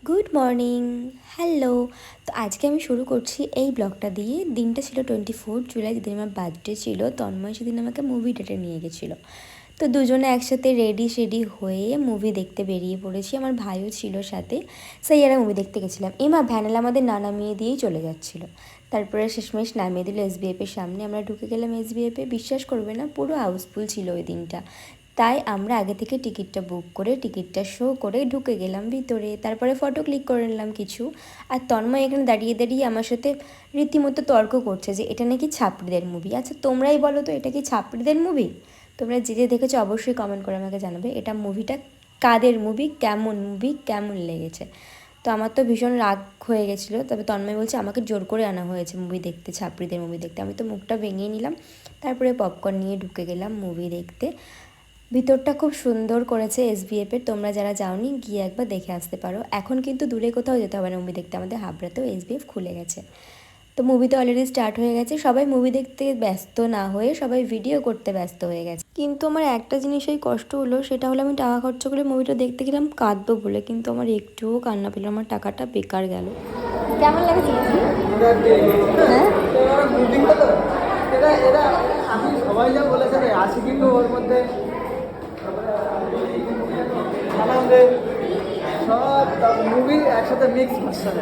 Good morning. Hello. তো আজকে আমি শুরু করছি এই ব্লগটা দিয়ে। দিনটা ছিল 24 জুলাই, যেদিন আমার বার্থডে ছিল। তন্ময় সেদিন আমাকে মুভি ডেটে নিয়ে গেছিলো। তো দুজনে একসাথে রেডি হয়ে মুভি দেখতে বেরিয়ে পড়েছি। আমার ভাইও ছিল সাথে। সেই এরা মুভি দেখতে গেছিলাম। এমা ভ্যানেল আমাদের না নামিয়ে দিয়েই চলে যাচ্ছিলো। তারপরে শেষমেশ নামিয়ে দিল এসবিএফের সামনে। আমরা ঢুকে গেলাম এসবিএফে। বিশ্বাস করবে না, পুরো হাউসফুল ছিল ওই দিনটা। তাই আমরা আগে থেকে টিকিটটা বুক করে টিকিটটা শো করে ঢুকে গেলাম ভিতরে। তারপরে ফটো ক্লিক করে নিলাম কিছু। আর তন্ময় এখানে দাঁড়িয়ে দাঁড়িয়ে আমার সাথে রীতিমতো তর্ক করছে যে এটা নাকি ছাপড়িদের মুভি। আচ্ছা তোমরাই বলো তো, এটা কি ছাপড়িদের মুভি? তোমরা যে দেখেছো অবশ্যই কমেন্ট করে আমাকে জানাবে এটা মুভিটা কাদের মুভি, কেমন লেগেছে। তো আমার তো ভীষণ রাগ হয়ে গেছিলো। তবে তন্ময় বলছে আমাকে জোর করে আনা হয়েছে মুভি দেখতে, ছাপড়িদের মুভি দেখতে। আমি তো মুখটা ভেঙে নিলাম। তারপরে পপকর্ন নিয়ে ঢুকে গেলাম মুভি দেখতে। ভিতরটা খুব সুন্দর করেছে এসবিএফের। তোমরা যারা যাওনি গিয়ে একবার দেখে আসতে পারো। এখন কিন্তু দূরে কোথাও যেতে হবে না মুভি দেখতে, আমাদের হাবড়াতেও এসবিএফ খুলে গেছে। তো মুভি তো অলরেডি স্টার্ট হয়ে গেছে। সবাই মুভি দেখতে ব্যস্ত না হয়ে সবাই ভিডিও করতে ব্যস্ত হয়ে গেছে। কিন্তু আমার একটা জিনিসই কষ্ট হলো, সেটা হলো আমি টাকা খরচ করে মুভিটা দেখতে গেলাম কাঁদবো বলে, কিন্তু আমার একটুও কান্না পেলো। আমার টাকাটা বেকার গেল। কেমন লাগছে? হ্যাঁ, আমি সবাই যা বলেছে আছে, কিন্তু ওর মধ্যে সব মুভি একসাথে মিক্স ভার্সন।